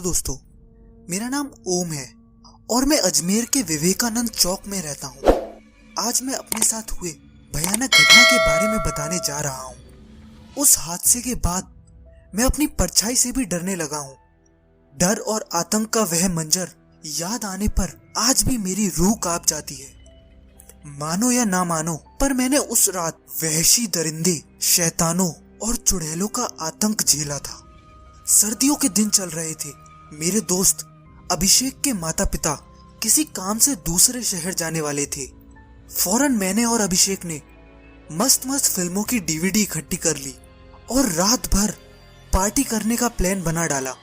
दोस्तों, मेरा नाम ओम है और मैं अजमेर के विवेकानंद चौक में रहता हूँ। आज मैं अपने साथ हुए भयानक घटना के बारे में बताने जा रहा हूँ। उस हादसे के बाद मैं अपनी परछाई से भी डरने लगा हूँ। डर और आतंक का वह मंजर याद आने पर आज भी मेरी रूह कांप जाती है। मानो या ना मानो, पर मैंने उस रात वहशी दरिंदे, शैतानों और चुड़ैलों का आतंक झेला था। सर्दियों के दिन चल रहे थे। मेरे दोस्त अभिषेक के माता पिता किसी काम से दूसरे शहर जाने वाले थे। फौरन मैंने और अभिषेक ने मस्त मस्त फिल्मों की डीवीडी इकट्ठी कर ली और रात भर पार्टी करने का प्लान बना डाला।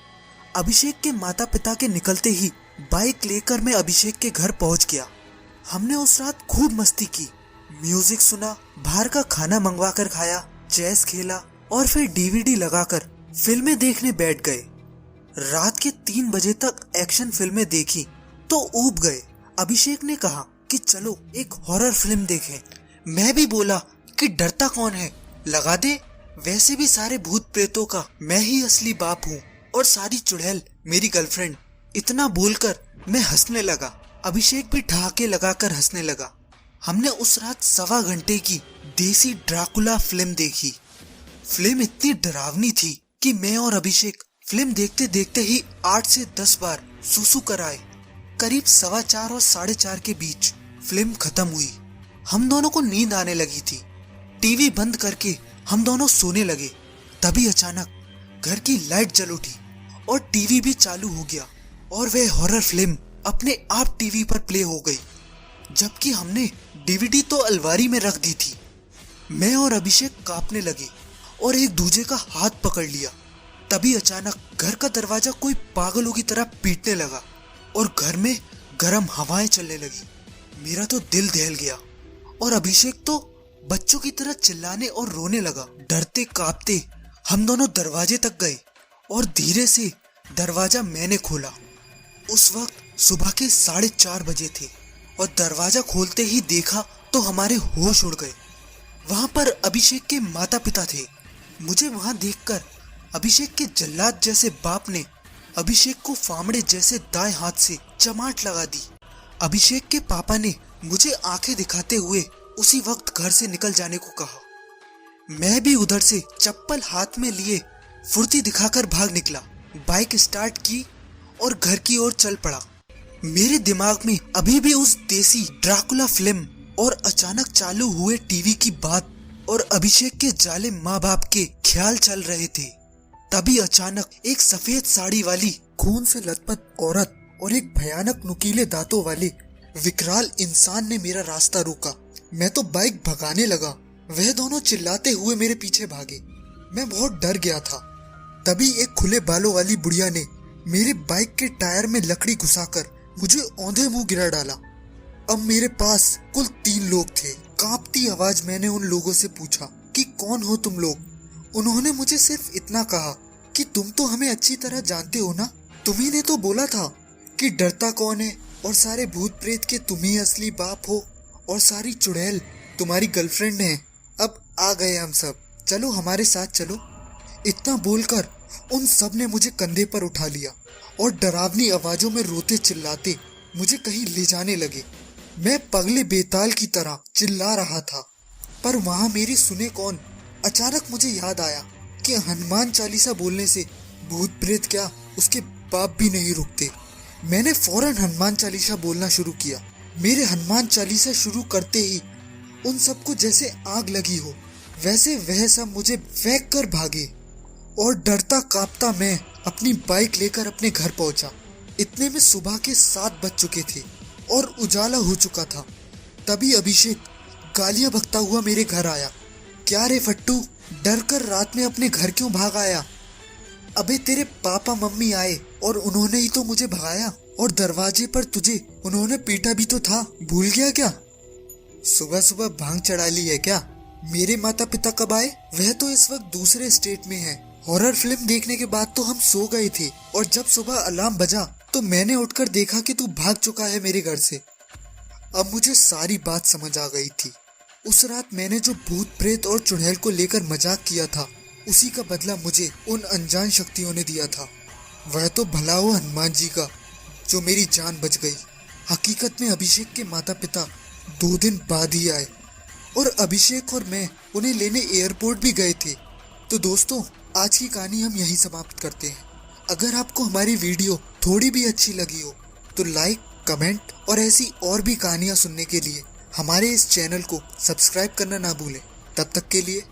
अभिषेक के माता पिता के निकलते ही बाइक लेकर मैं अभिषेक के घर पहुंच गया। हमने उस रात खूब मस्ती की, म्यूजिक सुना, बाहर का खाना मंगवा कर खाया, चेस खेला और फिर डीवीडी लगाकर फिल्में देखने बैठ गए। रात के 3 बजे तक एक्शन फिल्में देखी तो ऊब गए। अभिषेक ने कहा कि चलो एक हॉरर फिल्म देखें। मैं भी बोला कि डरता कौन है, लगा दे। वैसे भी सारे भूत प्रेतों का मैं ही असली बाप हूँ और सारी चुड़ैल मेरी गर्लफ्रेंड। इतना बोलकर मैं हंसने लगा। अभिषेक भी ठहाके लगाकर हंसने लगा। हमने उस रात 1.25 घंटे की देसी ड्राकुला फिल्म देखी। फिल्म इतनी डरावनी थी कि मैं और अभिषेक फिल्म देखते देखते ही 8 से 10 बार सुसु कर आए। करीब 4:15 और 4:30 के बीच फिल्म खत्म हुई। हम दोनों को नींद आने लगी थी। टीवी बंद करके हम दोनों सोने लगे। तभी अचानक घर की लाइट जल उठी और टीवी भी चालू हो गया और वह हॉरर फिल्म अपने आप टीवी पर प्ले हो गई, जबकि हमने डीवीडी तो अलमारी में रख दी थी। मैं और अभिषेक कांपने लगे और एक दूसरे का हाथ पकड़ लिया। तभी अचानक घर का दरवाजा कोई पागलों की तरह पीटने लगा और घर में गर्म हवाएं चलने लगी। मेरा तो दिल दहल गया और अभिषेक तो बच्चों की तरह चिल्लाने और रोने लगा। डरते कांपते हम दोनों दरवाजे तक गए और धीरे से दरवाजा मैंने खोला। उस वक्त सुबह के 4:30 बजे थे और दरवाजा खोलते ही देखा तो हमारे होश उड़ गए। वहां पर अभिषेक के माता पिता थे। मुझे वहां देखकर अभिषेक के जल्लाद जैसे बाप ने अभिषेक को फामड़े जैसे दाएं हाथ से चमाट लगा दी। अभिषेक के पापा ने मुझे आंखें दिखाते हुए उसी वक्त घर से निकल जाने को कहा। मैं भी उधर से चप्पल हाथ में लिए फुर्ती दिखाकर भाग निकला। बाइक स्टार्ट की और घर की ओर चल पड़ा। मेरे दिमाग में अभी भी उस देसी ड्राकुला फिल्म और अचानक चालू हुए टीवी की बात और अभिषेक के जालिम माँ बाप के ख्याल चल रहे थे। तभी अचानक एक सफेद साड़ी वाली खून से लथपथ औरत और एक भयानक नुकीले दांतों वाले विकराल इंसान ने मेरा रास्ता रोका। मैं तो बाइक भगाने लगा। वह दोनों चिल्लाते हुए मेरे पीछे भागे। मैं बहुत डर गया था। तभी एक खुले बालों वाली बुढ़िया ने मेरे बाइक के टायर में लकड़ी घुसाकर मुझे औंधे मुंह गिरा डाला। अब मेरे पास कुल 3 लोग थे। कांपती आवाज मैंने उन लोगों से पूछा कि कौन हो तुम लोग। उन्होंने मुझे सिर्फ इतना कहा कि तुम तो हमें अच्छी तरह जानते हो ना, तुम्ही ने तो बोला था कि डरता कौन है और सारे भूत प्रेत के तुम ही असली बाप हो और सारी चुड़ैल तुम्हारी गर्लफ्रेंड है। अब आ गए हम सब, चलो हमारे साथ चलो। इतना बोलकर उन सब ने मुझे कंधे पर उठा लिया और डरावनी आवाजों में रोते चिल्लाते मुझे कहीं ले जाने लगे। मैं पगले बेताल की तरह चिल्ला रहा था, पर वहां मेरी सुने कौन। अचानक मुझे याद आया कि हनुमान चालीसा बोलने से भूत प्रेत क्या उसके बाप भी नहीं रुकते। मैंने फौरन हनुमान चालीसा बोलना शुरू किया। मेरे हनुमान चालीसा शुरू करते ही उन सबको जैसे आग लगी हो वैसे वह सब मुझे फेंक कर भागे और डरता कांपता मैं अपनी बाइक लेकर अपने घर पहुंचा। इतने में सुबह के 7 बज चुके थे और उजाला हो चुका था। तभी अभिषेक गालियां बकता हुआ मेरे घर आया। क्या रे फट्टू, डर कर रात में अपने घर क्यों भाग आया? अबे तेरे पापा मम्मी आए और उन्होंने ही तो मुझे भगाया और दरवाजे पर तुझे उन्होंने पीटा भी तो था, भूल गया क्या? सुबह सुबह भांग चढ़ा ली है क्या? मेरे माता पिता कब आए? वह तो इस वक्त दूसरे स्टेट में है। हॉरर फिल्म देखने के बाद तो हम सो गए थे और जब सुबह अलार्म बजा तो मैंने उठकर देखा कि तू भाग चुका है मेरे घर से। अब मुझे सारी बात समझ आ गई थी। उस रात मैंने जो भूत प्रेत और चुड़ैल को लेकर मजाक किया था, उसी का बदला मुझे उन अनजान शक्तियों ने दिया था। वह तो भला हो हनुमान जी का, जो मेरी जान बच गई। हकीकत में अभिषेक के माता पिता 2 दिन बाद ही आए और अभिषेक और मैं उन्हें लेने एयरपोर्ट भी गए थे। तो दोस्तों, आज की कहानी हम यहीं समाप्त करते हैं। अगर आपको हमारी वीडियो थोड़ी भी अच्छी लगी हो तो लाइक, कमेंट और ऐसी और भी कहानियां सुनने के लिए हमारे इस चैनल को सब्सक्राइब करना ना भूलें। तब तक के लिए